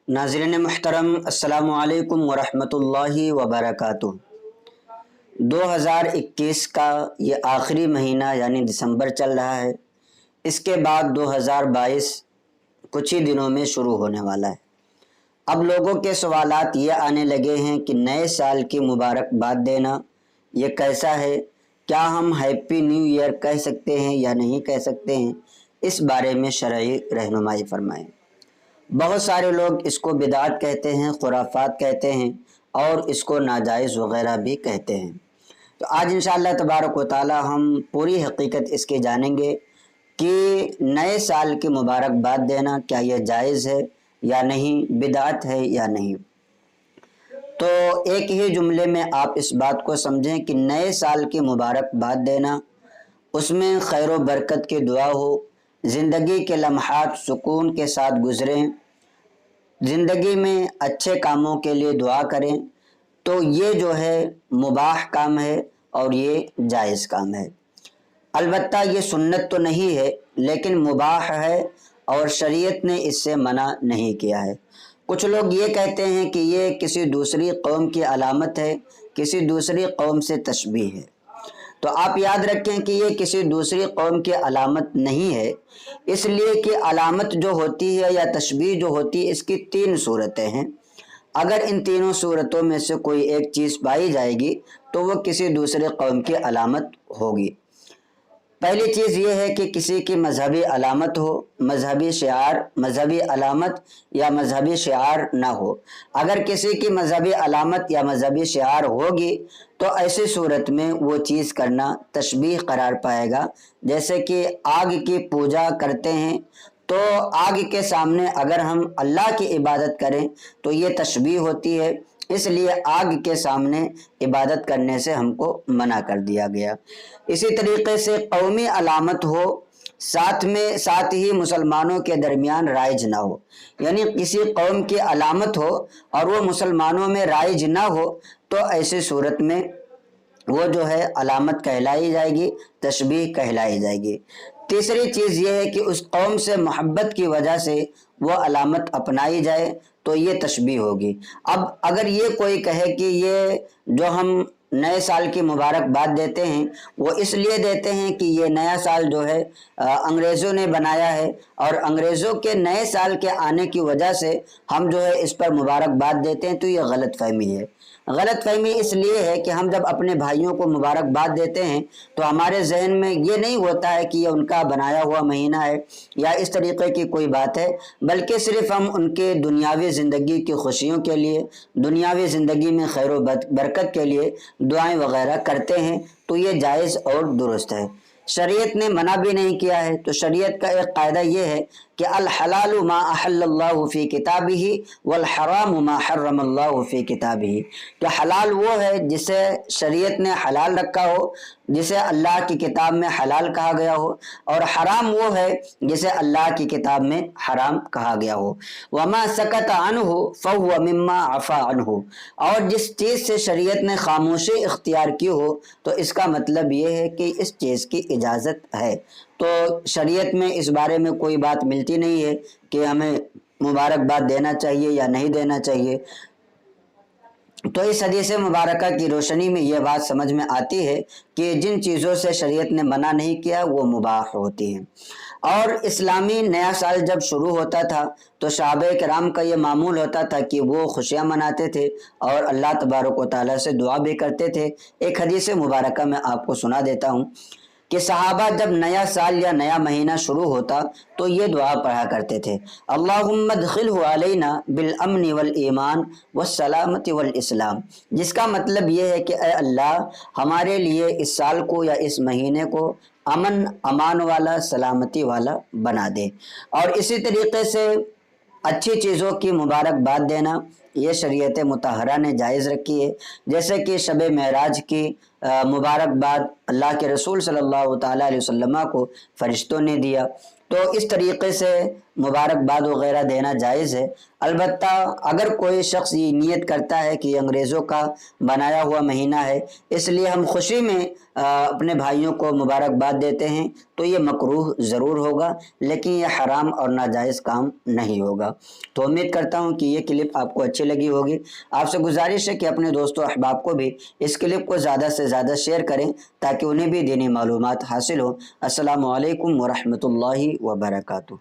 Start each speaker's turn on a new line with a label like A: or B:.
A: नाज़रीन محترم अस्सलामु अलैकुम वरहमतुल्लाहि वबरकातुह। 2021 का ये आखिरी महीना यानी दिसंबर चल रहा है। इसके बाद 2022 कुछ ही दिनों में शुरू होने वाला है। अब लोगों के सवालात ये आने लगे हैं कि नए साल की मुबारकबाद देना ये कैसा है, क्या हम हैप्पी न्यू ईयर कह सकते हैं या नहीं कह सकते हैं, इस बारे में शरई रहनुमाई फरमाएं। बहुत सारे लोग इसको बिदात कहते हैं, खुराफात कहते हैं और इसको नाजायज़ वगैरह भी कहते हैं। तो आज इंशाअल्लाह तबारक व तआला हम पूरी हकीकत इसके जानेंगे कि नए साल की मुबारकबाद देना क्या यह जायज़ है या नहीं, बिदात है या नहीं। तो एक ही जुमले में आप इस बात को समझें कि नए साल की मुबारकबाद देना, उसमें खैर व बरकत की दुआ हो, ज़िंदगी के लम्हात सुकून के साथ गुज़रें, ज़िंदगी में अच्छे कामों के लिए दुआ करें, तो ये जो है मुबाह काम है और ये जायज़ काम है। अलबत्ता ये सुन्नत तो नहीं है लेकिन मुबाह है और शरीयत ने इससे मना नहीं किया है। कुछ लोग ये कहते हैं कि ये किसी दूसरी कौम की अलामत है, किसी दूसरी कौम से तशबीह है। तो आप याद रखें कि ये किसी दूसरी कौम की अलामत नहीं है, इसलिए कि अलामत जो होती है या तशबीह जो होती है इसकी तीन सूरतें हैं। अगर इन तीनों सूरतों में से कोई एक चीज़ पाई जाएगी तो वो किसी दूसरे कौम की अलामत होगी। पहली चीज़ ये है कि किसी की मजहबी अलामत हो, मजहबी शिआर, मजहबी अलामत या मजहबी शिआर ना हो। अगर किसी की मजहबी अलामत या मजहबी शिआर होगी तो ऐसी सूरत में वो चीज़ करना तशबीह करार पाएगा। जैसे कि आग की पूजा करते हैं तो आग के सामने अगर हम अल्लाह की इबादत करें तो ये तशबीह होती है, इसलिए आग के सामने इबादत करने से हमको मना कर दिया गया। इसी तरीके से कौमी अलामत हो, साथ ही मुसलमानों के दरमियान राइज ना हो, यानी किसी कौम की अलामत हो और वो मुसलमानों में राइज ना हो तो ऐसी सूरत में वो जो है अलामत कहलाई जाएगी, तशबीह कहलाई जाएगी। तीसरी चीज़ ये है कि उस कौम से मोहब्बत की वजह से वो अलामत अपनाई जाए तो ये तशबीह होगी। अब अगर ये कोई कहे कि ये जो हम नए साल की मुबारकबाद देते हैं वो इसलिए देते हैं कि ये नया साल जो है अंग्रेज़ों ने बनाया है और अंग्रेज़ों के नए साल के आने की वजह से हम जो है इस पर मुबारकबाद देते हैं, तो ये गलत फहमी है। गलत फहमी इसलिए है कि हम जब अपने भाइयों को मुबारकबाद देते हैं तो हमारे जहन में ये नहीं होता है कि ये उनका बनाया हुआ महीना है या इस तरीके की कोई बात है, बल्कि सिर्फ हम उनके दुनियावी ज़िंदगी की खुशियों के लिए, दुनियावी ज़िंदगी में खैर व बरकत के लिए दुआएं वगैरह करते हैं। तो ये जायज़ और दुरुस्त है, शरीयत ने मना भी नहीं किया है। तो शरीयत का एक कायदा ये है कि अल हलालु मा अहल्लल्लाहु फी किताबिही वल हरामु मा हर्रमल्लाहु फी किताबिही, कि हलाल वो है जिसे शरीयत ने हलाल रखा हो, जिसे अल्लाह की किताब में हलाल कहा गया हो, और हराम वो है जिसे अल्लाह की किताब में हराम कहा गया हो। वमा सकत अनहु फहुव मिम्मा अफा अनहु, और जिस चीज़ से शरीयत ने खामोशी इख्तियार की हो तो इसका मतलब ये है कि इस चीज़ की इजाज़त है। तो शरीयत में इस बारे में कोई बात मिलती नहीं है कि हमें मुबारकबाद देना चाहिए या नहीं देना चाहिए। तो इस हदीस मुबारका की रोशनी में यह बात समझ में आती है कि जिन चीज़ों से शरीयत ने मना नहीं किया वो मुबाह होती हैं। और इस्लामी नया साल जब शुरू होता था तो सहाबा किराम का ये मामूल होता था कि वो खुशियाँ मनाते थे और अल्लाह तबारक व तआला से दुआ भी करते थे। एक हदीस मुबारका मैं आपको सुना देता हूँ कि सहाबा जब नया साल या नया महीना शुरू होता तो ये दुआ पढ़ा करते थे, अल्लाहुम्मा अदखिलहु अलैना बिल अमनी वल ईमान वस्सलामती वल इस्लाम, जिसका मतलब ये है कि ऐ अल्लाह हमारे लिए इस साल को या इस महीने को अमन अमान वाला, सलामती वाला बना दे। और इसी तरीके से अच्छी चीज़ों की मुबारकबाद देना ये शरीयत मुतहरा ने जायज़ रखी है। जैसे कि शब महराज की मुबारकबाद अल्लाह के रसूल सल्लल्लाहु ताला अलैहि वसल्लम को फ़रिश्तों ने दिया। तो इस तरीके से مبارکباد وغیرہ دینا جائز ہے۔ البتہ اگر کوئی شخص یہ نیت کرتا ہے کہ یہ انگریزوں کا بنایا ہوا مہینہ ہے اس لیے ہم خوشی میں اپنے بھائیوں کو مبارکباد دیتے ہیں تو یہ مکروہ ضرور ہوگا، لیکن یہ حرام اور ناجائز کام نہیں ہوگا۔ تو امید کرتا ہوں کہ یہ کلپ آپ کو اچھی لگی ہوگی۔ آپ سے گزارش ہے کہ اپنے دوستوں احباب کو بھی اس کلپ کو زیادہ سے زیادہ شیئر کریں تاکہ انہیں بھی دینی معلومات حاصل ہو۔ السلام علیکم ورحمۃ اللہ وبرکاتہ۔